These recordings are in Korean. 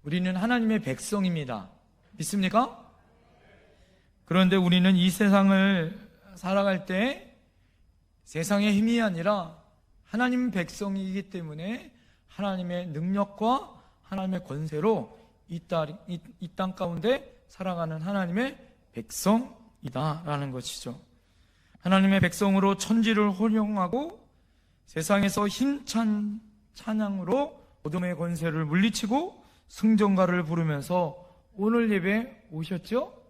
우리는 하나님의 백성입니다. 믿습니까? 그런데 우리는 이 세상을 살아갈 때 세상의 힘이 아니라 하나님 백성이기 때문에 하나님의 능력과 하나님의 권세로 이 땅 가운데 살아가는 하나님의 백성이다라는 것이죠. 하나님의 백성으로 천지를 호령하고 세상에서 힘찬 찬양으로 어둠의 권세를 물리치고 승전가를 부르면서 오늘 예배 오셨죠?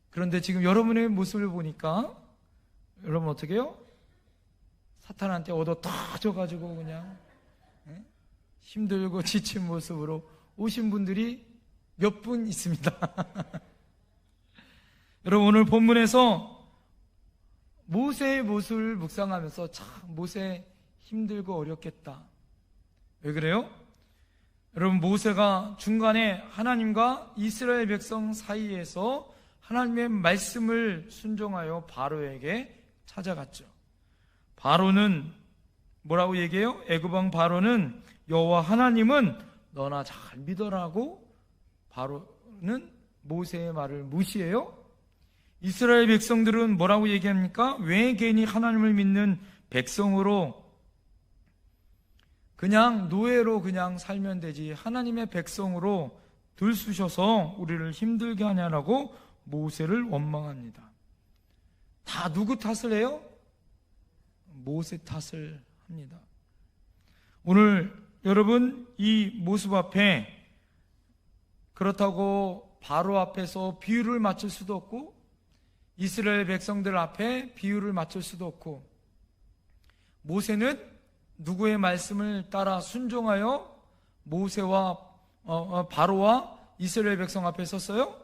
그런데 지금 여러분의 모습을 보니까 여러분 어떻게 해요? 사탄한테 얻어 터져가지고 그냥 힘들고 지친 모습으로 오신 분들이 몇 분 있습니다. 여러분 오늘 본문에서 모세의 모습을 묵상하면서 참 모세 힘들고 어렵겠다. 왜 그래요? 여러분 모세가 중간에 하나님과 이스라엘 백성 사이에서 하나님의 말씀을 순종하여 바로에게 찾아갔죠. 바로는 뭐라고 얘기해요? 애굽 왕 바로는 여호와 하나님은 너나 잘 믿어라고 바로는 모세의 말을 무시해요. 이스라엘 백성들은 뭐라고 얘기합니까? 왜 괜히 하나님을 믿는 백성으로 그냥 노예로 그냥 살면 되지 하나님의 백성으로 들쑤셔서 우리를 힘들게 하냐라고 모세를 원망합니다. 다 누구 탓을 해요? 모세 탓을 합니다. 오늘 여러분 이 모습 앞에 그렇다고 바로 앞에서 비유를 맞출 수도 없고 이스라엘 백성들 앞에 비유를 맞출 수도 없고 모세는 누구의 말씀을 따라 순종하여 모세와 바로와 이스라엘 백성 앞에 섰어요?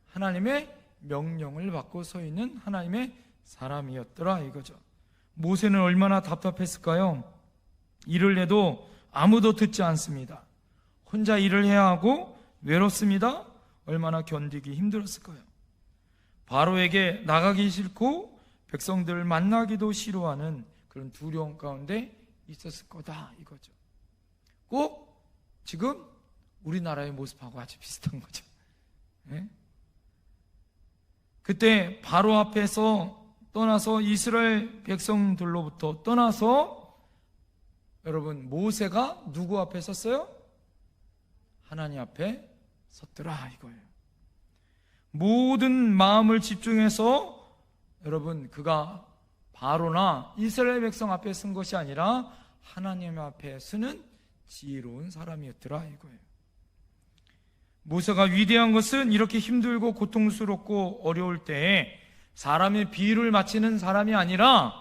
하나님의 명령을 받고 서 있는 하나님의 사람이었더라 이거죠. 모세는 얼마나 답답했을까요? 일을 해도 아무도 듣지 않습니다. 혼자 일을 해야 하고 외롭습니다. 얼마나 견디기 힘들었을까요? 바로에게 나가기 싫고 백성들을 만나기도 싫어하는 그런 두려움 가운데 있었을 거다 이거죠. 꼭 지금 우리나라의 모습하고 아주 비슷한 거죠. 네? 그때 바로 앞에서 떠나서 이스라엘 백성들로부터 떠나서 여러분 모세가 누구 앞에 섰어요? 하나님 앞에 섰더라 이거예요. 모든 마음을 집중해서 여러분 그가 바로나 이스라엘 백성 앞에 쓴 것이 아니라 하나님 앞에 서는 지혜로운 사람이었더라 이거예요. 모세가 위대한 것은 이렇게 힘들고 고통스럽고 어려울 때에 사람의 비유를 맞히는 사람이 아니라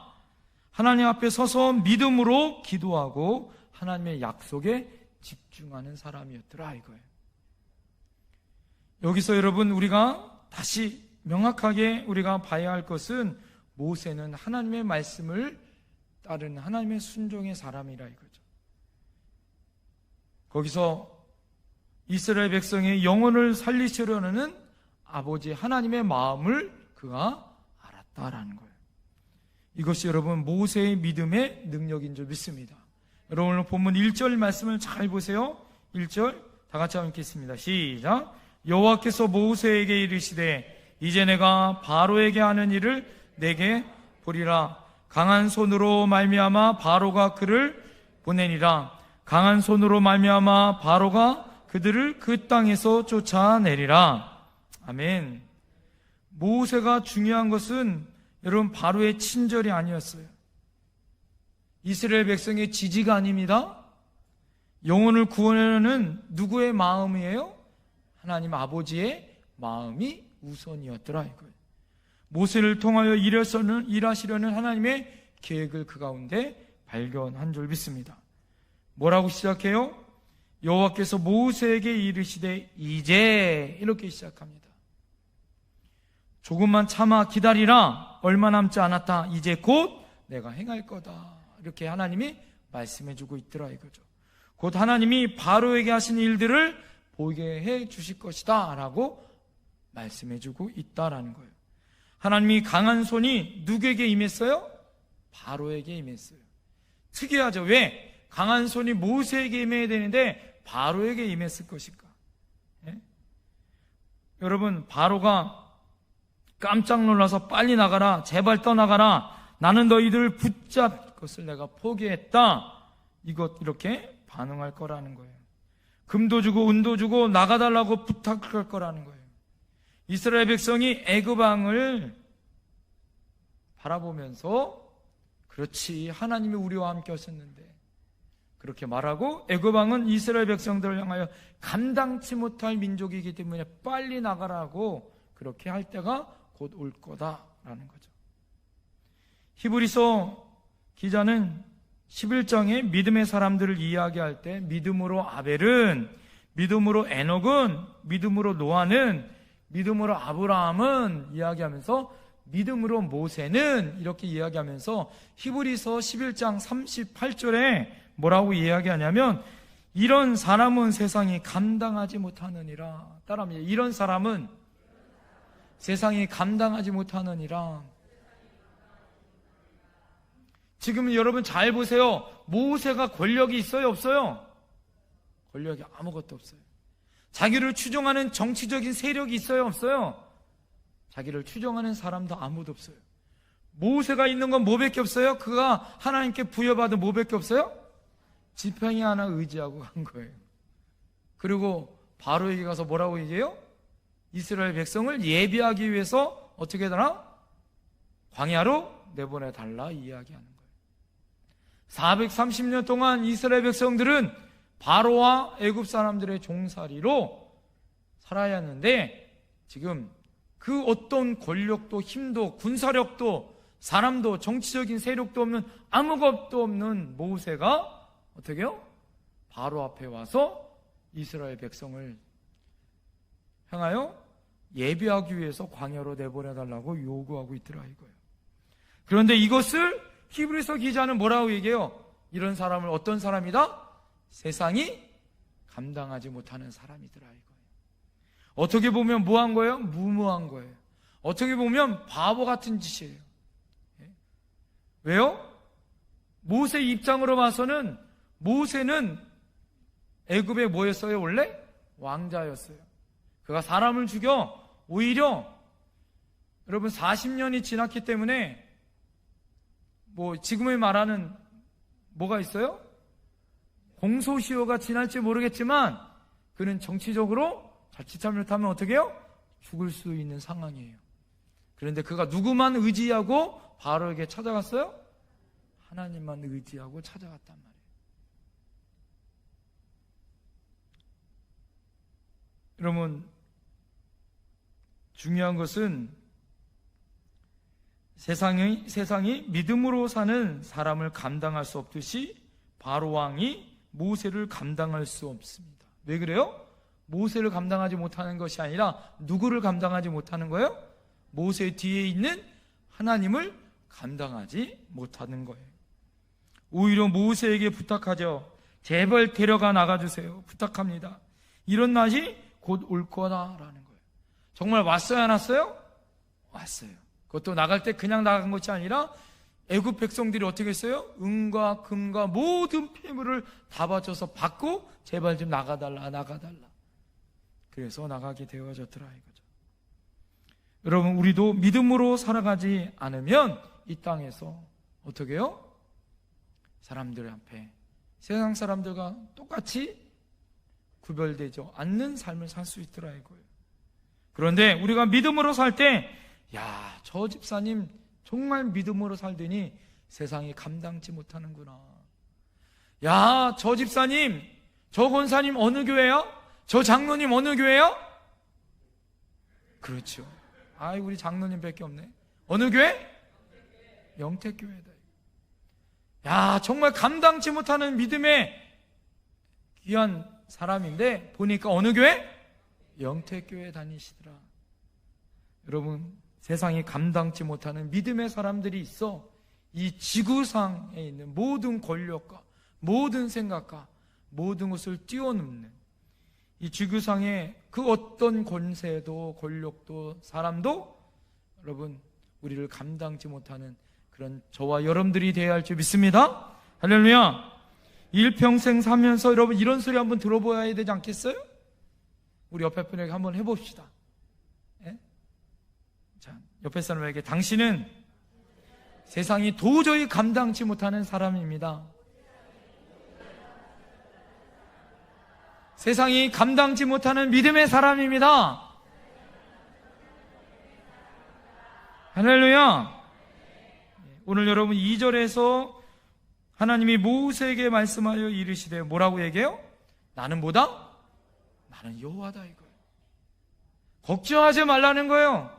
하나님 앞에 서서 믿음으로 기도하고 하나님의 약속에 집중하는 사람이었더라 이거예요. 여기서 여러분 우리가 다시 명확하게 우리가 봐야 할 것은 모세는 하나님의 말씀을 따르는 하나님의 순종의 사람이라 이거죠. 거기서 이스라엘 백성의 영혼을 살리시려는 아버지 하나님의 마음을 그가 알았다라는 거예요. 이것이 여러분 모세의 믿음의 능력인 줄 믿습니다. 여러분 오늘 본문 1절 말씀을 잘 보세요. 1절 다 같이 한번 읽겠습니다. 시작. 여호와께서 모세에게 이르시되 이제 내가 바로에게 하는 일을 내게 보리라. 강한 손으로 말미암아 바로가 그를 보내니라. 강한 손으로 말미암아 바로가 그들을 그 땅에서 쫓아내리라. 아멘. 모세가 중요한 것은 여러분 바로의 친절이 아니었어요. 이스라엘 백성의 지지가 아닙니다. 영혼을 구원하는 누구의 마음이에요? 하나님 아버지의 마음이 우선이었더라 이거예요. 모세를 통하여 일하시려는 하나님의 계획을 그 가운데 발견한 줄 믿습니다. 뭐라고 시작해요? 여호와께서 모세에게 이르시되 이제 이렇게 시작합니다. 조금만 참아 기다리라. 얼마 남지 않았다. 이제 곧 내가 행할 거다. 이렇게 하나님이 말씀해주고 있더라 이거죠. 곧 하나님이 바로에게 하신 일들을 보게 해 주실 것이다 라고 말씀해주고 있다라는 거예요. 하나님이 강한 손이 누구에게 임했어요? 바로에게 임했어요. 특이하죠. 왜? 강한 손이 모세에게 임해야 되는데 바로에게 임했을 것일까? 예? 여러분, 바로가 깜짝 놀라서 빨리 나가라, 제발 떠나가라, 나는 너희들을 붙잡을 것을 내가 포기했다, 이렇게 반응할 거라는 거예요. 금도 주고 은도 주고 나가달라고 부탁할 거라는 거예요. 이스라엘 백성이 애굽 왕을 바라보면서 그렇지, 하나님이 우리와 함께 하셨는데, 그렇게 말하고 애굽 왕은 이스라엘 백성들을 향하여 감당치 못할 민족이기 때문에 빨리 나가라고 그렇게 할 때가 곧 올 거다라는 거죠. 히브리서 기자는 11장에 믿음의 사람들을 이야기할 때 믿음으로 아벨은, 믿음으로 에녹은, 믿음으로 노아는, 믿음으로 아브라함은 이야기하면서 믿음으로 모세는 이렇게 이야기하면서 히브리서 11장 38절에 뭐라고 이야기하냐면, 이런 사람은 세상이 감당하지 못하느니라. 따라합니다. 이런 사람은 세상이 감당하지 못하느니라. 지금 여러분 잘 보세요. 모세가 권력이 있어요, 없어요? 권력이 아무것도 없어요. 자기를 추종하는 정치적인 세력이 있어요, 없어요? 자기를 추종하는 사람도 아무도 없어요. 모세가 있는 건 뭐밖에 없어요? 그가 하나님께 부여받은 뭐밖에 없어요? 지팡이 하나 의지하고 간 거예요. 그리고 바로에게 가서 뭐라고 얘기해요? 이스라엘 백성을 예비하기 위해서 어떻게 하나? 광야로 내보내달라 이야기하는 거예요. 430년 동안 이스라엘 백성들은 바로와 애굽 사람들의 종살이로 살아야 하는데, 지금 그 어떤 권력도 힘도 군사력도 사람도 정치적인 세력도 없는, 아무것도 없는 모세가 어떻게 해요? 바로 앞에 와서 이스라엘 백성을 향하여 예비하기 위해서 광야로 내보내달라고 요구하고 있더라 이거예요. 그런데 이것을 히브리서 기자는 뭐라고 얘기해요? 이런 사람을 어떤 사람이다? 세상이 감당하지 못하는 사람이더라 이거예요. 어떻게 보면 뭐한 거예요? 무모한 거예요. 어떻게 보면 바보 같은 짓이에요. 왜요? 모세 입장으로 봐서는, 모세는 애굽에 뭐였어요? 원래 왕자였어요. 그가 사람을 죽여 오히려, 여러분 40년이 지났기 때문에 지금의 말하는 뭐가 있어요? 공소시효가 지날지 모르겠지만 그는 정치적으로 자칫 잘못하면 어떻게 해요? 죽을 수 있는 상황이에요. 그런데 그가 누구만 의지하고 바로에게 찾아갔어요? 하나님만 의지하고 찾아갔단 말이에요. 여러분, 중요한 것은 세상이 믿음으로 사는 사람을 감당할 수 없듯이 바로 왕이 모세를 감당할 수 없습니다. 왜 그래요? 모세를 감당하지 못하는 것이 아니라 누구를 감당하지 못하는 거예요? 모세 뒤에 있는 하나님을 감당하지 못하는 거예요. 오히려 모세에게 부탁하죠. 제발 데려가 나가주세요. 부탁합니다. 이런 날이 곧 올 거다라는 거예요. 정말 왔어요, 안 왔어요? 왔어요. 그것도 나갈 때 그냥 나간 것이 아니라 애굽 백성들이 어떻게 했어요? 은과 금과 모든 폐물을 다 바쳐서 받고 제발 좀 나가달라. 그래서 나가게 되어졌더라 이거죠. 여러분, 우리도 믿음으로 살아가지 않으면 이 땅에서 어떻게 해요? 사람들 앞에 세상 사람들과 똑같이 구별되지 않는 삶을 살 수 있더라 이거예요. 그런데 우리가 믿음으로 살 때, 저 집사님 정말 믿음으로 살더니 세상이 감당치 못하는구나. 저 집사님, 저 권사님 어느 교회요? 저 장로님 어느 교회요? 그렇죠. 우리 장로님밖에 없네. 어느 교회? 영택교회다. 정말 감당치 못하는 믿음의 귀한 사람인데 보니까 어느 교회? 영택교회 다니시더라. 여러분, 세상이 감당치 못하는 믿음의 사람들이 있어 이 지구상에 있는 모든 권력과 모든 생각과 모든 것을 뛰어넘는 이 지구상의 그 어떤 권세도 권력도 사람도 여러분 우리를 감당치 못하는 그런 저와 여러분들이 되어야 할 줄 믿습니다. 할렐루야. 일평생 살면서 여러분 이런 소리 한번 들어봐야 되지 않겠어요? 우리 옆에 분에게 한번 해봅시다. 예? 자, 옆에 사람에게 당신은 세상이 도저히 감당치 못하는 사람입니다. 세상이 감당치 못하는 믿음의 사람입니다. 할렐루야. 오늘 여러분 2절에서 하나님이 모세에게 말씀하여 이르시되 뭐라고 얘기해요? 나는 뭐다? 나는 여호와다 이거예요. 걱정하지 말라는 거예요.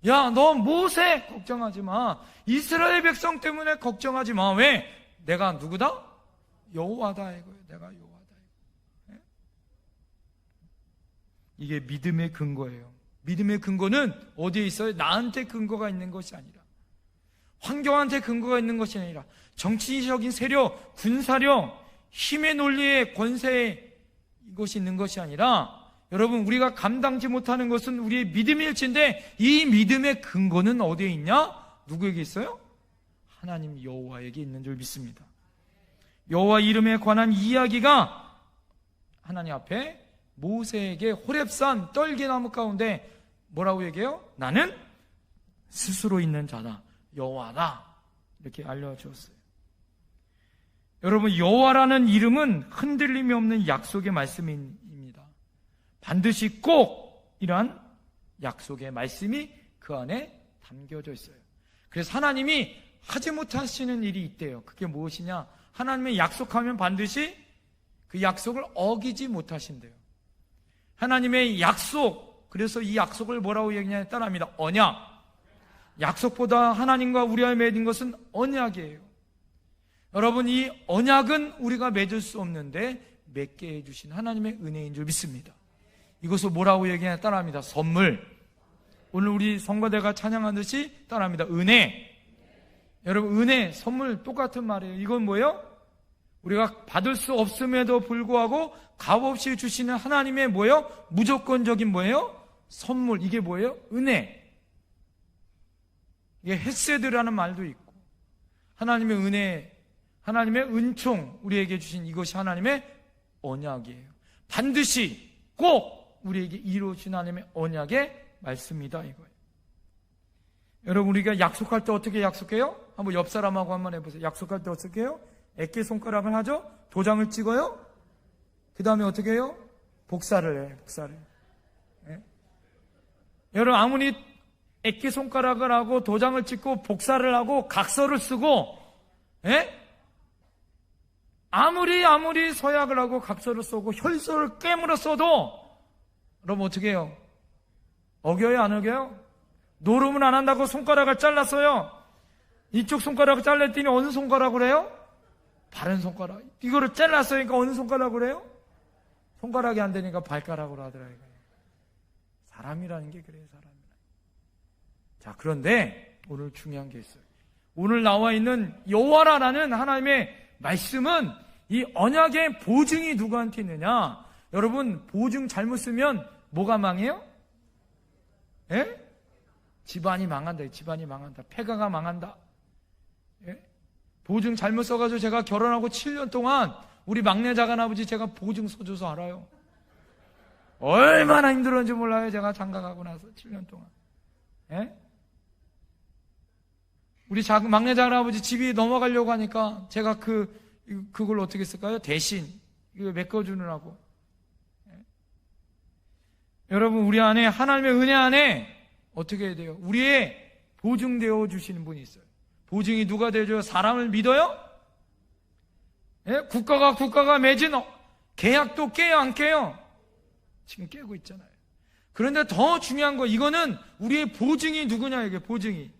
야, 너 모세 걱정하지 마. 이스라엘 백성 때문에 걱정하지 마. 왜? 내가 누구다? 여호와다 이거예요. 내가 여호와다 이거예요. 이게 믿음의 근거예요. 믿음의 근거는 어디에 있어요? 나한테 근거가 있는 것이 아니라, 환경한테 근거가 있는 것이 아니라, 정치적인 세력, 군사력, 힘의 논리의 권세에 이것이 있는 것이 아니라, 여러분 우리가 감당지 못하는 것은 우리의 믿음일진데 이 믿음의 근거는 어디에 있냐? 누구에게 있어요? 하나님 여호와에게 있는 줄 믿습니다. 여호와 이름에 관한 이야기가 하나님 앞에 모세에게 호렙산 떨기나무 가운데 뭐라고 얘기해요? 나는 스스로 있는 자다, 여호와다, 이렇게 알려주었어요. 여러분 여호와라는 이름은 흔들림이 없는 약속의 말씀입니다. 반드시 꼭 이러한 약속의 말씀이 그 안에 담겨져 있어요. 그래서 하나님이 하지 못하시는 일이 있대요. 그게 무엇이냐? 하나님의 약속하면 반드시 그 약속을 어기지 못하신대요. 하나님의 약속, 그래서 이 약속을 뭐라고 얘기하냐에 따라합니다. 언약. 약속보다 하나님과 우리와 맺은 것은 언약이에요. 여러분 이 언약은 우리가 맺을 수 없는데 맺게 해주신 하나님의 은혜인 줄 믿습니다. 이것을 뭐라고 얘기하냐에 따라합니다. 선물. 오늘 우리 성가대가 찬양하듯이 따라합니다. 은혜. 여러분 은혜, 선물 똑같은 말이에요. 이건 뭐예요? 우리가 받을 수 없음에도 불구하고 값없이 주시는 하나님의 뭐예요? 무조건적인 뭐예요? 선물. 이게 뭐예요? 은혜. 이게 헤세드라는 말도 있고, 하나님의 은혜, 하나님의 은총, 우리에게 주신 이것이 하나님의 언약이에요. 반드시 꼭 우리에게 이루어진 하나님의 언약의 말씀이다 이거예요. 여러분 우리가 약속할 때 어떻게 약속해요? 한번 옆 사람하고 한번 해보세요. 약속할 때 어떻게 해요? 액기 손가락을 하죠? 도장을 찍어요? 그 다음에 어떻게 해요? 복사를 해요. 복사를. 예? 여러분 아무리 액기 손가락을 하고 도장을 찍고 복사를 하고 각서를 쓰고, 예? 아무리 서약을 하고 각서를 쓰고 혈서를 깨물어 써도 여러분 어떻게 해요? 어겨요? 안 어겨요? 노름은 안 한다고 손가락을 잘랐어요. 이쪽 손가락을 잘랐더니 어느 손가락으로 해요? 바른 손가락. 이거를 잘랐으니까 어느 손가락으로 해요? 손가락이 안 되니까 발가락으로 하더라고요. 사람이라는 게 그래요. 사람이라는. 자, 그런데 오늘 중요한 게 있어요. 오늘 나와 있는 여호와라는 하나님의 말씀은 이 언약의 보증이 누구한테 있느냐? 여러분 보증 잘못 쓰면 뭐가 망해요? 예? 집안이 망한다. 집안이 망한다. 폐가가 망한다. 예? 보증 잘못 써가지고 제가 결혼하고 7년 동안 우리 막내 작은아버지 제가 보증 써줘서 알아요. 얼마나 힘들었는지 몰라요. 제가 장가가고 나서 7년 동안. 예? 우리 막내 작은아버지 집이 넘어가려고 하니까 제가 그걸 어떻게 쓸까요? 대신 이거 메꿔주느라고. 예? 여러분 우리 안에 하나님의 은혜 안에 어떻게 해야 돼요? 우리의 보증되어 주시는 분이 있어요. 보증이 누가 되어줘요? 사람을 믿어요? 예? 국가가 맺은 계약도 깨요 안 깨요? 지금 깨고 있잖아요. 그런데 더 중요한 거, 이거는 우리의 보증이 누구냐, 이게 보증이.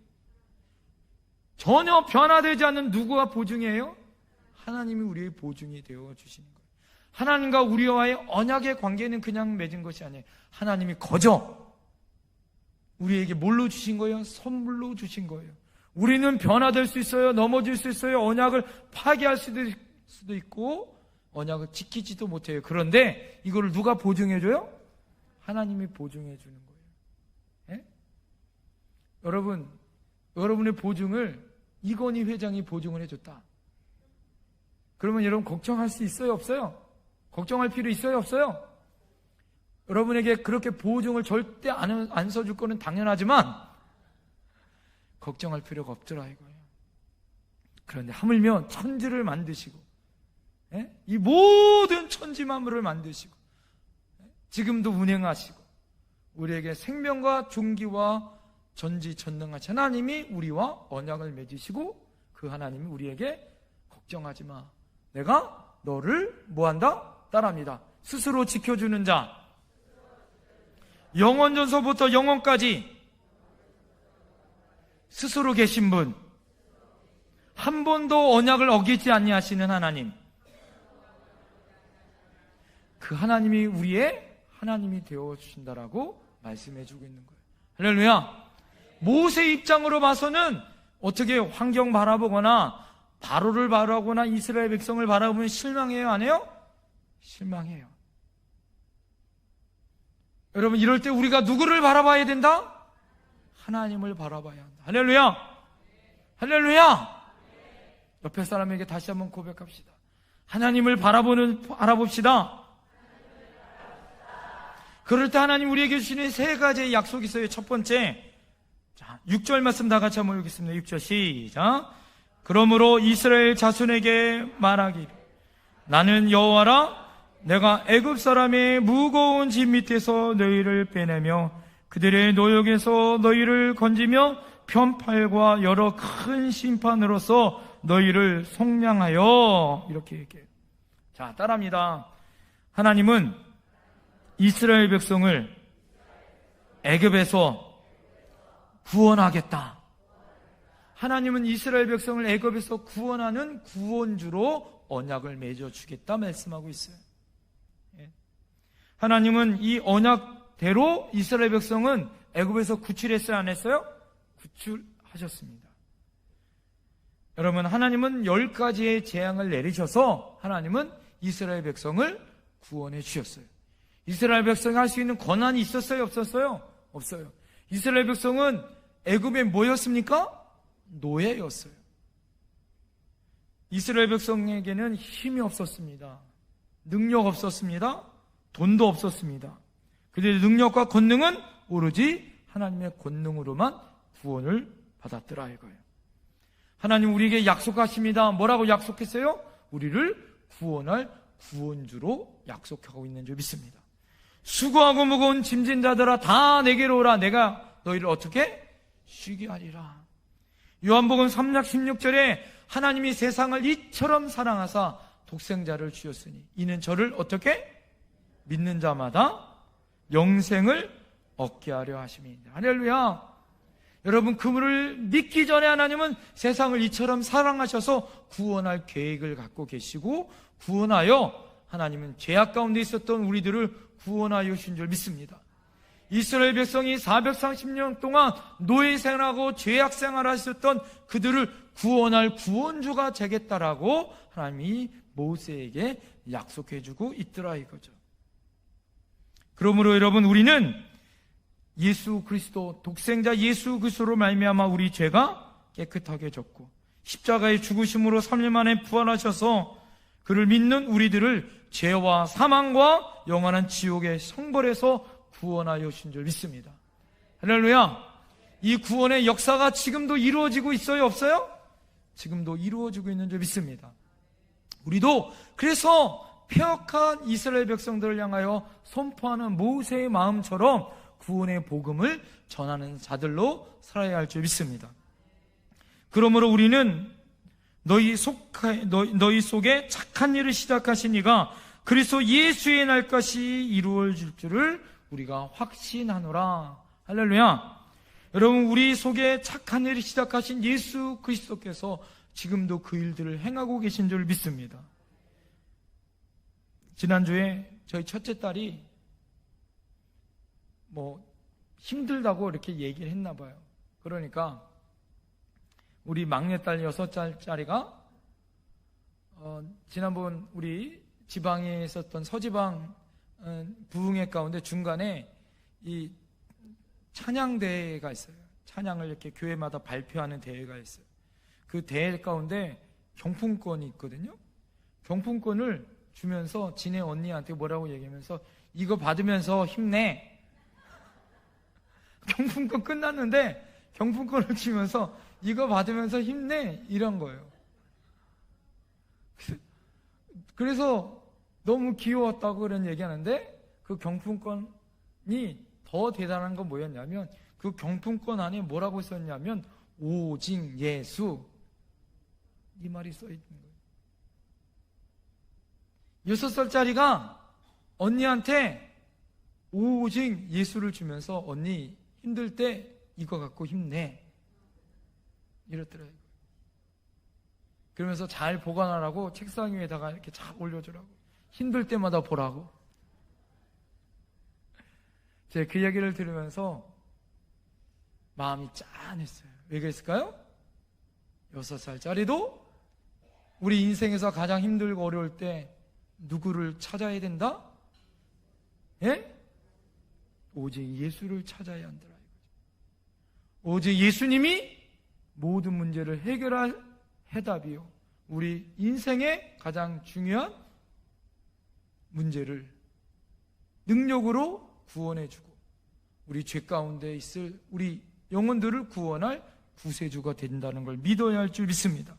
전혀 변화되지 않는 누구가 보증이에요? 하나님이 우리의 보증이 되어 주시는 거예요. 하나님과 우리와의 언약의 관계는 그냥 맺은 것이 아니에요. 하나님이 거저 우리에게 뭘로 주신 거예요? 선물로 주신 거예요. 우리는 변화될 수 있어요. 넘어질 수 있어요. 언약을 파괴할 수도 있고 언약을 지키지도 못해요. 그런데 이거를 누가 보증해줘요? 하나님이 보증해주는 거예요. 예? 여러분의 보증을 이건희 회장이 보증을 해줬다. 그러면 여러분 걱정할 수 있어요, 없어요? 걱정할 필요 있어요, 없어요? 여러분에게 그렇게 보호종을 절대 안 써줄 거는 당연하지만 걱정할 필요가 없더라 이거예요. 그런데 하물며 천지를 만드시고 이 모든 천지 만물을 만드시고 지금도 운행하시고 우리에게 생명과 존귀와 전지전능하신 하나님이 우리와 언약을 맺으시고 그 하나님이 우리에게 걱정하지 마, 내가 너를 뭐한다? 따릅니다. 스스로 지켜주는 자, 영원전서부터 영원까지 스스로 계신 분, 한 번도 언약을 어기지 아니하시는 하나님, 그 하나님이 우리의 하나님이 되어주신다라고 말씀해주고 있는 거예요. 할렐루야. 모세 입장으로 봐서는 어떻게 환경 바라보거나 바로를 바라보거나 이스라엘 백성을 바라보면 실망해요, 안 해요? 실망해요. 여러분, 이럴 때 우리가 누구를 바라봐야 된다? 하나님을 바라봐야 한다. 할렐루야. 할렐루야. 옆에 사람에게 다시 한번 고백합시다. 하나님을 알아봅시다. 그럴 때 하나님 우리에게 주시는 세 가지의 약속이 있어요. 첫 번째, 자, 6절 말씀 다 같이 한번 읽겠습니다. 6절 시작. 그러므로 이스라엘 자손에게 말하기를 나는 여호와라, 내가 애굽 사람의 무거운 짐 밑에서 너희를 빼내며 그들의 노역에서 너희를 건지며 편팔과 여러 큰 심판으로서 너희를 속량하여, 이렇게 얘기해요. 자, 따라합니다. 하나님은 이스라엘 백성을 애굽에서 구원하겠다. 하나님은 이스라엘 백성을 애굽에서 구원하는 구원주로 언약을 맺어주겠다 말씀하고 있어요. 하나님은 이 언약대로 이스라엘 백성은 애굽에서 구출했어요, 안 했어요? 구출하셨습니다. 여러분, 하나님은 10가지의 재앙을 내리셔서 하나님은 이스라엘 백성을 구원해 주셨어요. 이스라엘 백성이 할 수 있는 권한이 있었어요, 없었어요? 없어요. 이스라엘 백성은 애굽에 뭐였습니까? 노예였어요. 이스라엘 백성에게는 힘이 없었습니다. 능력 없었습니다. 돈도 없었습니다. 그들의 능력과 권능은 오로지 하나님의 권능으로만 구원을 받았더라 이거예요. 하나님 우리에게 약속하십니다. 뭐라고 약속했어요? 우리를 구원할 구원주로 약속하고 있는 줄 믿습니다. 수고하고 무거운 짐진 자들아 다 내게로 오라, 내가 너희를 어떻게? 쉬게 하리라. 요한복음 3장 16절에 하나님이 세상을 이처럼 사랑하사 독생자를 주셨으니 이는 저를 어떻게? 믿는 자마다 영생을 얻게 하려 하심이니라. 할렐루야. 여러분, 그분을 믿기 전에 하나님은 세상을 이처럼 사랑하셔서 구원할 계획을 갖고 계시고 구원하여 하나님은 죄악 가운데 있었던 우리들을 구원하여 주신 줄 믿습니다. 이스라엘 백성이 430년 동안 노예 생활하고 죄악 생활하셨던 그들을 구원할 구원주가 되겠다라고 하나님이 모세에게 약속해주고 있더라 이거죠. 그러므로 여러분, 우리는 예수 그리스도, 독생자 예수 그리스도로 말미암아 우리 죄가 깨끗하게 졌고 십자가의 죽으심으로 3일 만에 부활하셔서 그를 믿는 우리들을 죄와 사망과 영원한 지옥의 성벌에서 구원하여 주신 줄 믿습니다. 할렐루야. 이 구원의 역사가 지금도 이루어지고 있어요, 없어요? 지금도 이루어지고 있는 줄 믿습니다. 우리도 그래서 폐역한 이스라엘 백성들을 향하여 선포하는 모세의 마음처럼 구원의 복음을 전하는 자들로 살아야 할 줄 믿습니다. 그러므로 우리는 너희 속에 착한 일을 시작하신 이가 그리스도 예수의 날까지 이루어질 줄을 우리가 확신하노라. 할렐루야. 여러분, 우리 속에 착한 일을 시작하신 예수 그리스도께서 지금도 그 일들을 행하고 계신 줄 믿습니다. 지난주에 저희 첫째 딸이 힘들다고 이렇게 얘기를 했나 봐요. 그러니까 우리 막내딸 6살짜리가 지난번 우리 지방에 있었던 서지방 부흥회 가운데 중간에 이 찬양대회가 있어요. 찬양을 이렇게 교회마다 발표하는 대회가 있어요. 그 대회 가운데 경품권이 있거든요. 경품권을 주면서 지네 언니한테 뭐라고 얘기하면서 이거 받으면서 힘내. 경품권 끝났는데 경품권을 주면서 이거 받으면서 힘내 이런 거예요. 그래서 너무 귀여웠다고 그런 얘기하는데 그 경품권이 더 대단한 건 뭐였냐면 그 경품권 안에 뭐라고 썼냐면 오직 예수 이 말이 써있는 거예요. 6살짜리가 언니한테 오직 예수를 주면서 언니 힘들 때 이거 갖고 힘내 이랬더라고요. 그러면서 잘 보관하라고 책상 위에다가 이렇게 쫙 올려주라고, 힘들 때마다 보라고. 제가 그 얘기를 들으면서 마음이 짠했어요. 왜 그랬을까요? 6살짜리도 우리 인생에서 가장 힘들고 어려울 때 누구를 찾아야 된다? 예? 오직 예수를 찾아야 한다. 오직 예수님이 모든 문제를 해결할 해답이요, 우리 인생의 가장 중요한 문제를 능력으로 구원해주고 우리 죄 가운데 있을 우리 영혼들을 구원할 구세주가 된다는 걸 믿어야 할 줄 믿습니다.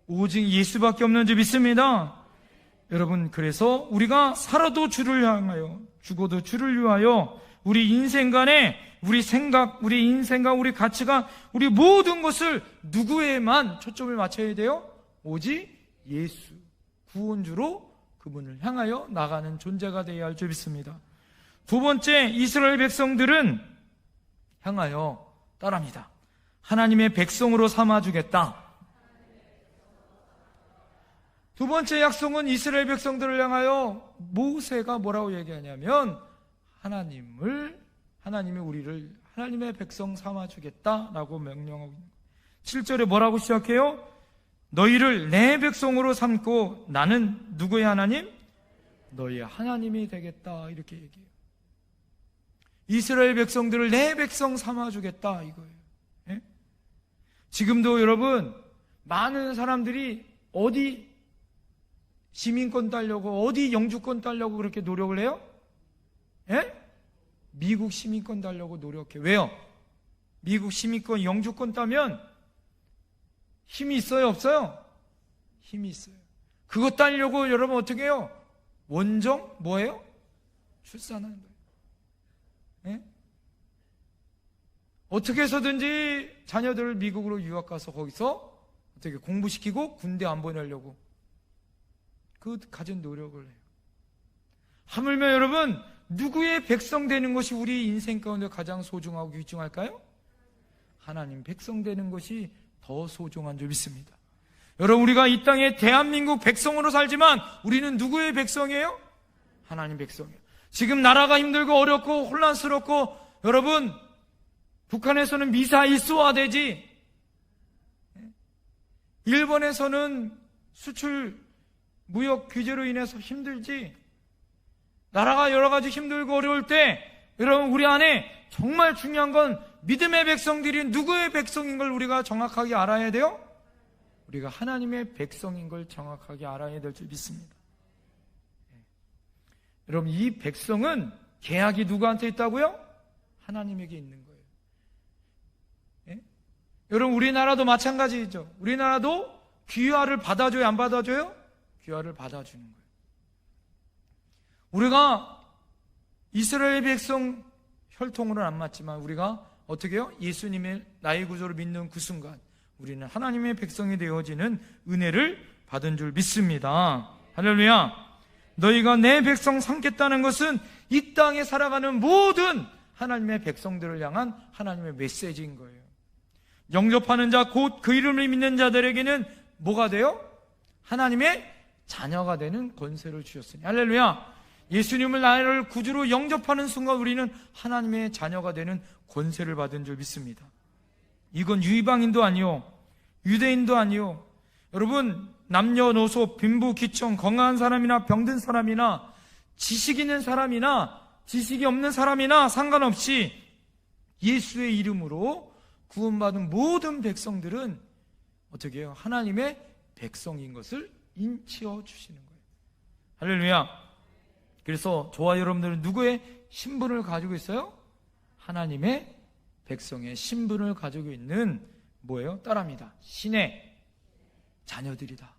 오직 예수밖에 없는 줄 믿습니다. 여러분, 그래서 우리가 살아도 주를 향하여 죽어도 주를 위하여 우리 인생간에 우리 생각, 우리 인생과 우리 가치가, 우리 모든 것을 누구에만 초점을 맞춰야 돼요? 오직 예수, 구원주로 그분을 향하여 나가는 존재가 되어야 할 줄 믿습니다. 두 번째, 이스라엘 백성들은 향하여 따라합니다. 하나님의 백성으로 삼아주겠다. 두 번째 약속은 이스라엘 백성들을 향하여 모세가 뭐라고 얘기하냐면 하나님이 우리를 하나님의 백성 삼아주겠다라고 명령하고 있는 거예요. 7절에 뭐라고 시작해요? 너희를 내 백성으로 삼고 나는 누구의 하나님? 너희의 하나님이 되겠다, 이렇게 얘기해요. 이스라엘 백성들을 내 백성 삼아주겠다 이거예요. 예? 지금도 여러분, 많은 사람들이 어디 시민권 따려고, 어디 영주권 따려고 그렇게 노력을 해요? 예? 미국 시민권 따려고 노력해. 왜요? 미국 시민권, 영주권 따면 힘이 있어요, 없어요? 힘이 있어요. 그거 따려고 여러분 어떻게 해요? 원정 뭐예요? 출산하는 거예요. 예? 어떻게 해서든지 자녀들을 미국으로 유학 가서 거기서 어떻게 공부시키고 군대 안 보내려고 그 가진 노력을 해요. 하물며 여러분, 누구의 백성 되는 것이 우리 인생 가운데 가장 소중하고 귀중할까요? 하나님 백성 되는 것이 더 소중한 줄 믿습니다. 여러분, 우리가 이 땅에 대한민국 백성으로 살지만 우리는 누구의 백성이에요? 하나님 백성이에요. 지금 나라가 힘들고 어렵고 혼란스럽고, 여러분, 북한에서는 미사일 쏘아대지, 일본에서는 수출 무역 규제로 인해서 힘들지, 나라가 여러 가지 힘들고 어려울 때 여러분, 우리 안에 정말 중요한 건 믿음의 백성들이 누구의 백성인 걸 우리가 정확하게 알아야 돼요? 우리가 하나님의 백성인 걸 정확하게 알아야 될 줄 믿습니다. 여러분, 이 백성은 계약이 누구한테 있다고요? 하나님에게 있는 거예요. 예? 여러분, 우리나라도 마찬가지죠. 우리나라도 귀화를 받아줘요, 안 받아줘요? 귀화를 받아주는 거예요. 우리가 이스라엘 백성 혈통으로는 안 맞지만 우리가 어떻게 해요? 예수님의 나의 구조를 믿는 그 순간 우리는 하나님의 백성이 되어지는 은혜를 받은 줄 믿습니다. 할렐루야. 너희가 내 백성 삼겠다는 것은 이 땅에 살아가는 모든 하나님의 백성들을 향한 하나님의 메시지인 거예요. 영접하는 자, 곧 그 이름을 믿는 자들에게는 뭐가 돼요? 하나님의 자녀가 되는 권세를 주셨으니. 할렐루야. 예수님을 나를 구주로 영접하는 순간 우리는 하나님의 자녀가 되는 권세를 받은 줄 믿습니다. 이건 이방인도 아니요, 유대인도 아니요, 여러분, 남녀노소, 빈부, 귀청, 건강한 사람이나 병든 사람이나 지식 있는 사람이나 지식이 없는 사람이나 상관없이 예수의 이름으로 구원받은 모든 백성들은 어떻게 해요? 하나님의 백성인 것을 인치어 주시는 거예요. 할렐루야. 그래서 저와 여러분들은 누구의 신분을 가지고 있어요? 하나님의 백성의 신분을 가지고 있는 뭐예요? 딸합니다. 신의 자녀들이다.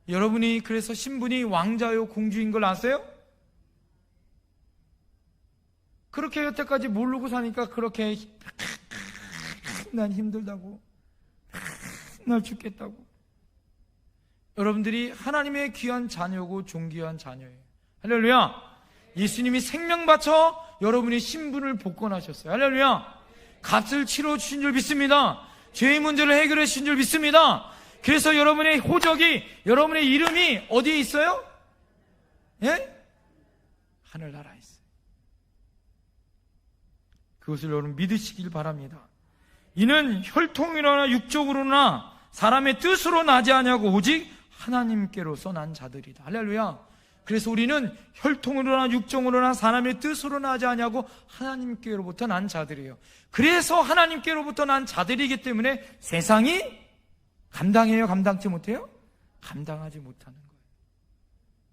여러분이 그래서 신분이 왕자요 공주인 걸 아세요? 그렇게 여태까지 모르고 사니까 그렇게 난 힘들다고, 날 죽겠다고. 여러분들이 하나님의 귀한 자녀고 존귀한 자녀예요. 할렐루야. 예수님이 생명 바쳐 여러분의 신분을 복권하셨어요. 할렐루야. 값을 치러 주신 줄 믿습니다. 죄의 문제를 해결해 주신 줄 믿습니다. 그래서 여러분의 호적이, 여러분의 이름이 어디에 있어요? 예? 하늘나라에 있어요. 그것을 여러분 믿으시길 바랍니다. 이는 혈통이로나 육적으로나 사람의 뜻으로 나지 아니하고 오직 하나님께로서 난 자들이다. 할렐루야. 그래서 우리는 혈통으로나 육정으로나 사람의 뜻으로 나지 아니하고 하나님께로부터 난 자들이에요. 그래서 하나님께로부터 난 자들이기 때문에 세상이 감당해요? 감당치 못해요? 감당하지 못하는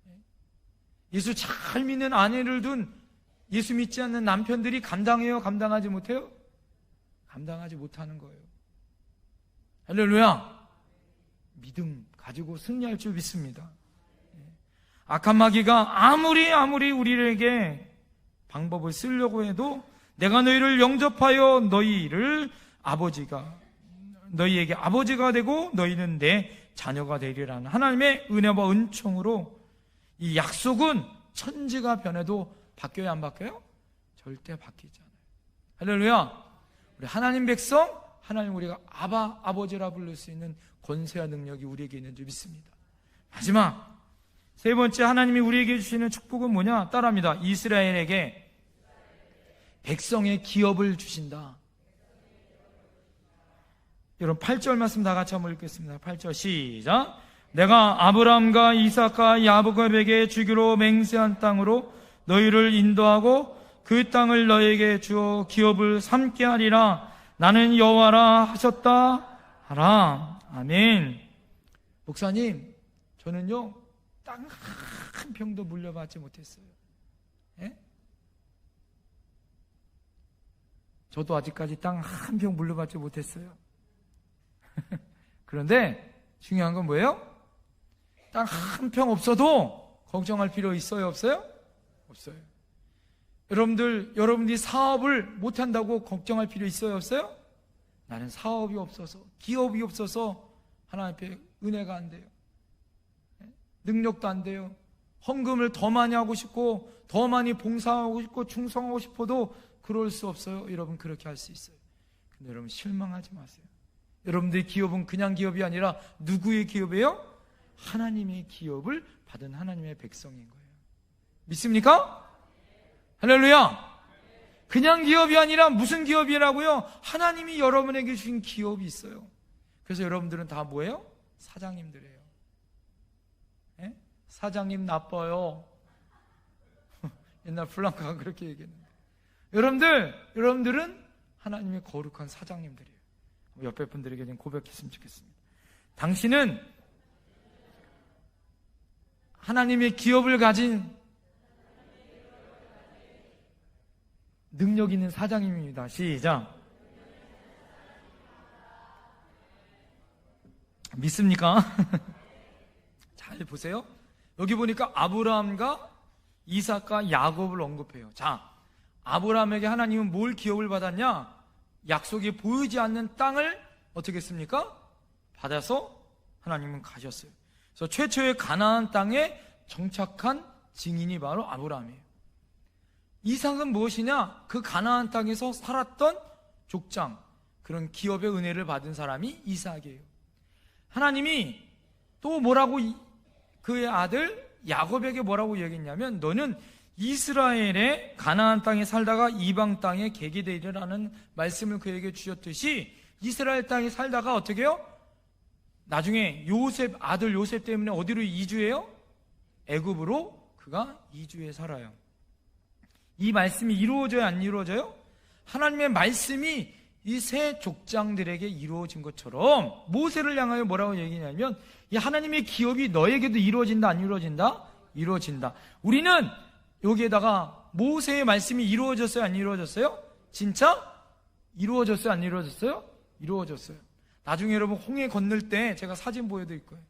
거예요. 예수 잘 믿는 아내를 둔 예수 믿지 않는 남편들이 감당해요? 감당하지 못해요? 감당하지 못하는 거예요. 할렐루야. 믿음 가지고 승리할 줄 믿습니다. 악한 마귀가 아무리 우리에게 방법을 쓰려고 해도 내가 너희를 영접하여 너희에게 아버지가 되고 너희는 내 자녀가 되리라는 하나님의 은혜와 은총으로 이 약속은 천지가 변해도 바뀌어야 안 바뀌어요? 절대 바뀌지 않아요. 할렐루야. 우리 하나님 백성, 하나님 우리가 아버지라 부를 수 있는 권세와 능력이 우리에게 있는 줄 믿습니다. 마지막 세 번째 하나님이 우리에게 주시는 축복은 뭐냐? 따라합니다. 이스라엘에게 백성의 기업을 주신다. 여러분 8절 말씀 다 같이 한번 읽겠습니다. 8절 시작. 내가 아브라함과 이삭과 야곱에게 주기로 맹세한 땅으로 너희를 인도하고 그 땅을 너희에게 주어 기업을 삼게 하리라. 나는 여호와라 하셨다 하라. 아멘. 목사님, 저는요 땅 한 평도 물려받지 못했어요. 예? 저도 아직까지 땅 한 평 물려받지 못했어요. 그런데 중요한 건 뭐예요? 땅 한 평 없어도 걱정할 필요 있어요? 없어요? 없어요. 여러분들이 사업을 못한다고 걱정할 필요 있어요? 없어요? 나는 사업이 없어서, 기업이 없어서 하나님 앞에 은혜가 안 돼요. 능력도 안 돼요. 헌금을 더 많이 하고 싶고 더 많이 봉사하고 싶고 충성하고 싶어도 그럴 수 없어요. 여러분 그렇게 할 수 있어요. 근데 여러분 실망하지 마세요. 여러분들의 기업은 그냥 기업이 아니라 누구의 기업이에요? 하나님의 기업을 받은 하나님의 백성인 거예요. 믿습니까? 할렐루야. 그냥 기업이 아니라 무슨 기업이라고요? 하나님이 여러분에게 주신 기업이 있어요. 그래서 여러분들은 다 뭐예요? 사장님들이에요. 예? 사장님 나빠요. 옛날 플랑카가 그렇게 얘기했는데, 여러분들은 하나님의 거룩한 사장님들이에요. 옆에 분들에게 좀 고백했으면 좋겠습니다. 당신은 하나님의 기업을 가진 능력 있는 사장님입니다. 시작. 믿습니까? 잘 보세요. 여기 보니까 아브라함과 이삭과 야곱을 언급해요. 자, 아브라함에게 하나님은 뭘 기업을 받았냐? 약속이 보이지 않는 땅을 어떻게 했습니까? 받아서 하나님은 가셨어요. 그래서 최초의 가나안 땅에 정착한 증인이 바로 아브라함이에요. 이삭은 무엇이냐? 그 가나안 땅에서 살았던 족장, 그런 기업의 은혜를 받은 사람이 이삭이에요. 하나님이 또 뭐라고 그의 아들 야곱에게 뭐라고 얘기했냐면, 너는 이스라엘의 가나안 땅에 살다가 이방 땅에 개게 되리라는 말씀을 그에게 주셨듯이, 이스라엘 땅에 살다가 어떻게 해요? 나중에 아들 요셉 때문에 어디로 이주해요? 애굽으로 그가 이주해 살아요. 이 말씀이 이루어져요? 안 이루어져요? 하나님의 말씀이 이 세 족장들에게 이루어진 것처럼 모세를 향하여 뭐라고 얘기하냐면, 이 하나님의 기업이 너에게도 이루어진다, 안 이루어진다? 이루어진다. 우리는 여기에다가 모세의 말씀이 이루어졌어요, 안 이루어졌어요? 진짜 이루어졌어요, 안 이루어졌어요? 이루어졌어요. 나중에 여러분 홍해 건널 때 제가 사진 보여드릴 거예요.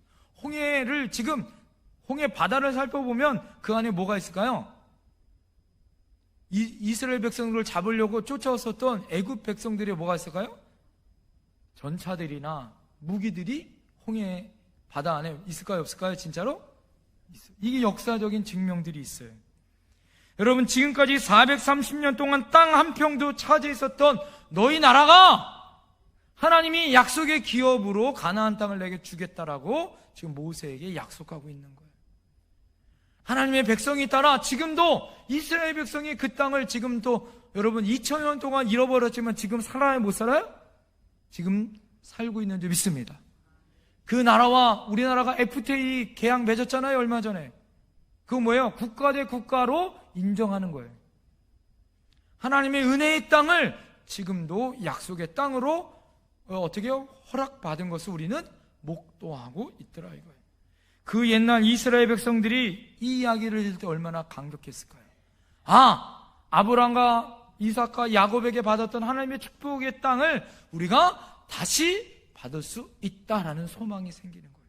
홍해를 지금 홍해 바다를 살펴보면 그 안에 뭐가 있을까요? 이스라엘 백성들을 잡으려고 쫓아왔었던 애굽 백성들이 뭐가 있을까요? 전차들이나 무기들이 홍해 바다 안에 있을까요, 없을까요? 진짜로? 있어요. 이게 역사적인 증명들이 있어요. 여러분, 지금까지 430년 동안 땅 한 평도 차지해 있었던 너희 나라가 하나님이 약속의 기업으로 가나안 땅을 내게 주겠다라고 지금 모세에게 약속하고 있는 거예요. 하나님의 백성이 따라 지금도 이스라엘 백성이 그 땅을 지금도 여러분 2000년 동안 잃어버렸지만 지금 살아요, 못 살아요? 지금 살고 있는 줄 믿습니다. 그 나라와 우리나라가 FTA 계약 맺었잖아요, 얼마 전에. 그거 뭐예요? 국가 대 국가로 인정하는 거예요. 하나님의 은혜의 땅을 지금도 약속의 땅으로 어떻게요? 허락받은 것을 우리는 목도하고 있더라 이거예요. 그 옛날 이스라엘 백성들이 이 이야기를 들을 때 얼마나 감격했을까요? 아브람과 이삭과 야곱에게 받았던 하나님의 축복의 땅을 우리가 다시 받을 수 있다라는 소망이 생기는 거예요.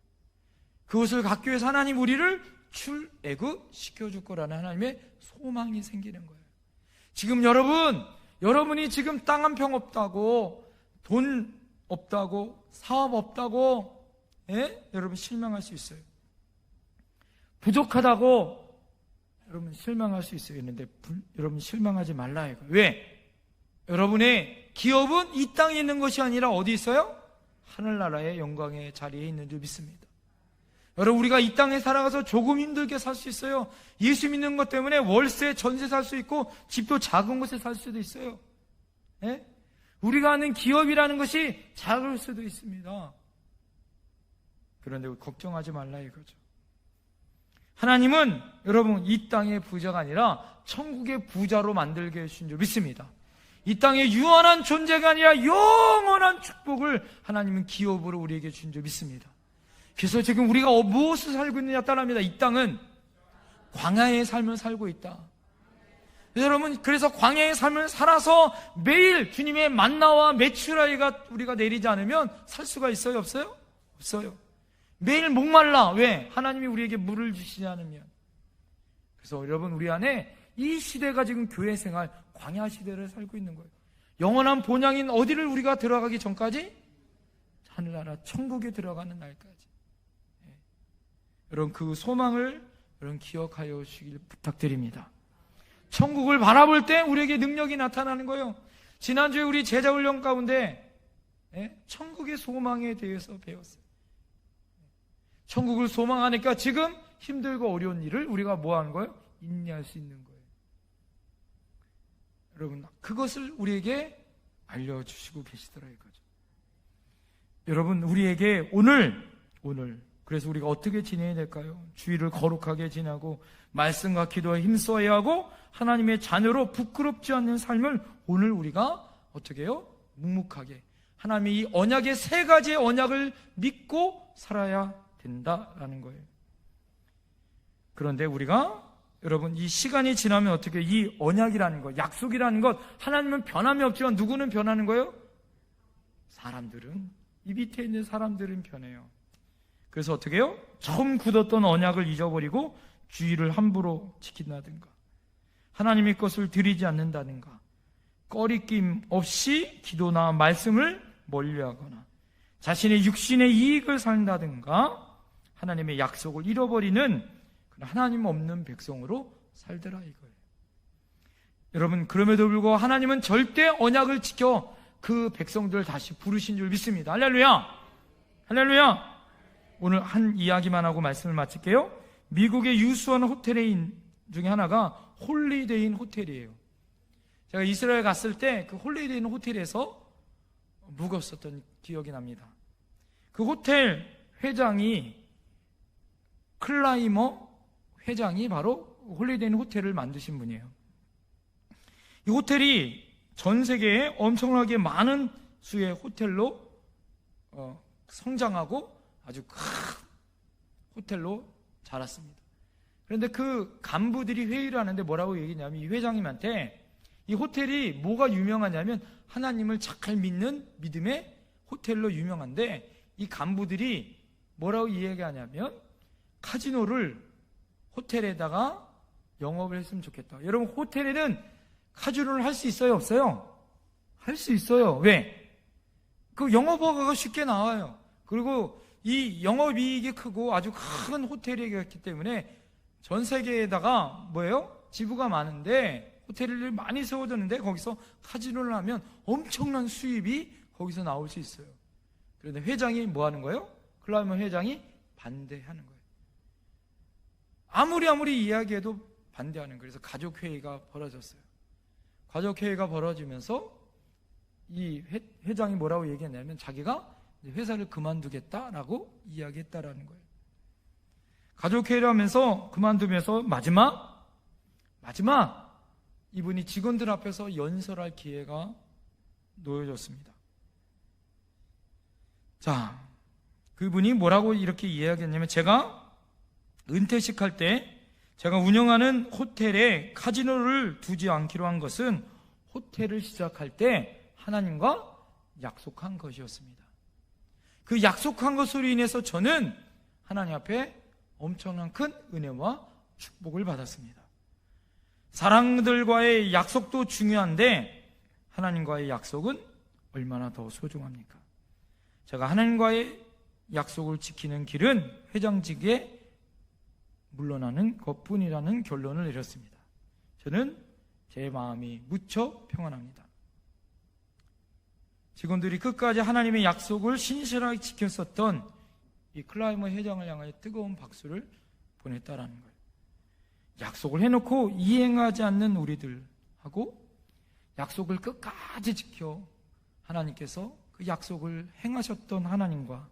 그것을 갖기 위해서 하나님 우리를 출애굽 시켜줄 거라는 하나님의 소망이 생기는 거예요. 지금 여러분이 지금 땅 한 평 없다고, 돈 없다고, 사업 없다고, 여러분 실망할 수 있어요. 부족하다고 여러분 실망할 수 있어요. 있는데 여러분 실망하지 말라 이거. 왜? 여러분의 기업은 이 땅에 있는 것이 아니라 어디 있어요? 하늘나라의 영광의 자리에 있는 줄 믿습니다. 여러분, 우리가 이 땅에 살아가서 조금 힘들게 살 수 있어요. 예수 믿는 것 때문에 월세, 전세 살 수 있고 집도 작은 곳에 살 수도 있어요. 우리가 하는 기업이라는 것이 작을 수도 있습니다. 그런데 걱정하지 말라 이거죠. 하나님은 여러분 이 땅의 부자가 아니라 천국의 부자로 만들게 해주신 줄 믿습니다. 이 땅의 유한한 존재가 아니라 영원한 축복을 하나님은 기업으로 우리에게 주신 줄 믿습니다. 그래서 지금 우리가 무엇을 살고 있느냐 따라합니다. 이 땅은 광야의 삶을 살고 있다. 여러분, 그래서 광야의 삶을 살아서 매일 주님의 만나와 메추라기가 우리가 내리지 않으면 살 수가 있어요, 없어요? 없어요. 매일 목말라. 왜? 하나님이 우리에게 물을 주시지 않으면. 그래서 여러분, 우리 안에 이 시대가 지금 교회 생활, 광야 시대를 살고 있는 거예요. 영원한 본향인 어디를 우리가 들어가기 전까지? 하늘나라 천국에 들어가는 날까지. 여러분, 그 소망을 여러분 기억하여 주시길 부탁드립니다. 천국을 바라볼 때 우리에게 능력이 나타나는 거예요. 지난주에 우리 제자훈련 가운데 천국의 소망에 대해서 배웠어요. 천국을 소망하니까 지금 힘들고 어려운 일을 우리가 뭐 하는 거예요? 인내할 수 있는 거예요. 여러분, 그것을 우리에게 알려주시고 계시더라 이거죠. 여러분, 우리에게 오늘 그래서 우리가 어떻게 지내야 될까요? 주일을 거룩하게 지내고 말씀과 기도에 힘써야 하고 하나님의 자녀로 부끄럽지 않는 삶을 오늘 우리가 어떻게 해요? 묵묵하게 하나님의 이 언약의 세 가지의 언약을 믿고 살아야 된다라는 거예요. 그런데 우리가 여러분 이 시간이 지나면 어떻게 이 언약이라는 것, 약속이라는 것, 하나님은 변함이 없지만 누구는 변하는 거예요? 사람들은, 이 밑에 있는 사람들은 변해요. 그래서 어떻게 해요? 처음 굳었던 언약을 잊어버리고 주의를 함부로 지킨다든가 하나님의 것을 드리지 않는다든가 꺼리낌 없이 기도나 말씀을 멀리하거나 자신의 육신의 이익을 산다든가 하나님의 약속을 잃어버리는 하나님 없는 백성으로 살더라 이거예요. 여러분, 그럼에도 불구하고 하나님은 절대 언약을 지켜 그 백성들을 다시 부르신 줄 믿습니다. 할렐루야! 할렐루야! 오늘 한 이야기만 하고 말씀을 마칠게요. 미국의 유수한 호텔인 중에 하나가 홀리데이 인 호텔이에요. 제가 이스라엘 갔을 때 그 홀리데이 인 호텔에서 묵었었던 기억이 납니다. 그 호텔 회장이 클라이머 회장이 바로 홀리데이 인 호텔을 만드신 분이에요. 이 호텔이 전 세계에 엄청나게 많은 수의 호텔로 성장하고 아주 큰 호텔로 자랐습니다. 그런데 그 간부들이 회의를 하는데 뭐라고 얘기했냐면, 이 회장님한테 이 호텔이 뭐가 유명하냐면 하나님을 잘 믿는 믿음의 호텔로 유명한데, 이 간부들이 뭐라고 이야기하냐면 카지노를 호텔에다가 영업을 했으면 좋겠다. 여러분, 호텔에는 카지노를 할 수 있어요, 없어요? 할 수 있어요. 왜? 그 영업허가가 쉽게 나와요. 그리고 이 영업이익이 크고 아주 큰 호텔이었기 때문에 전 세계에다가 뭐예요? 지부가 많은데 호텔을 많이 세워졌는데 거기서 카지노를 하면 엄청난 수입이 거기서 나올 수 있어요. 그런데 회장이 뭐 하는 거예요? 클라이머 회장이 반대하는 거예요. 아무리 이야기해도 반대하는 거예요. 그래서 가족회의가 벌어졌어요. 가족회의가 벌어지면서 이 회장이 뭐라고 얘기했냐면 자기가 회사를 그만두겠다라고 이야기했다라는 거예요. 가족회의를 하면서 그만두면서 마지막 이분이 직원들 앞에서 연설할 기회가 놓여졌습니다. 자, 그분이 뭐라고 이렇게 이야기했냐면, 제가 은퇴식 할 때 제가 운영하는 호텔에 카지노를 두지 않기로 한 것은 호텔을 시작할 때 하나님과 약속한 것이었습니다. 그 약속한 것으로 인해서 저는 하나님 앞에 엄청난 큰 은혜와 축복을 받았습니다. 사람들과의 약속도 중요한데 하나님과의 약속은 얼마나 더 소중합니까? 제가 하나님과의 약속을 지키는 길은 회장직에 물러나는 것뿐이라는 결론을 내렸습니다. 저는 제 마음이 무척 평안합니다. 직원들이 끝까지 하나님의 약속을 신실하게 지켰었던 이 클라이머 회장을 향하여 뜨거운 박수를 보냈다라는 거예요. 약속을 해놓고 이행하지 않는 우리들하고 약속을 끝까지 지켜 하나님께서 그 약속을 행하셨던 하나님과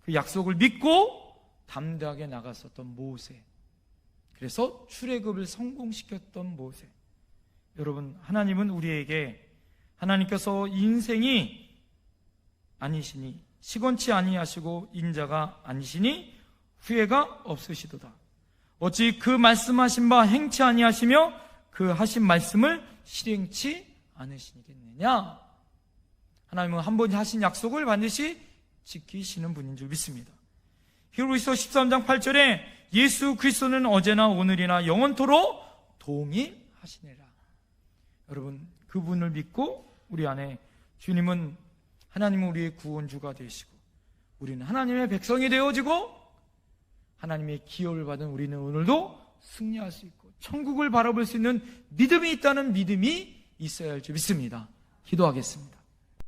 그 약속을 믿고 담대하게 나갔었던 모세, 그래서 출애굽을 성공시켰던 모세. 여러분, 하나님은 우리에게 하나님께서 인생이 아니시니 시건치 아니하시고 인자가 아니시니 후회가 없으시도다. 어찌 그 말씀하신 바 행치 아니하시며 그 하신 말씀을 실행치 않으시겠느냐. 하나님은 한 번 하신 약속을 반드시 지키시는 분인 줄 믿습니다. 히브리서 13장 8절에 예수 그리스도는 어제나 오늘이나 영원토록 동일하시니라. 여러분, 그분을 믿고 우리 안에 주님은, 하나님은 우리의 구원주가 되시고 우리는 하나님의 백성이 되어지고 하나님의 기업을 받은 우리는 오늘도 승리할 수 있고 천국을 바라볼 수 있는 믿음이 있다는 믿음이 있어야 할 줄 믿습니다. 기도하겠습니다.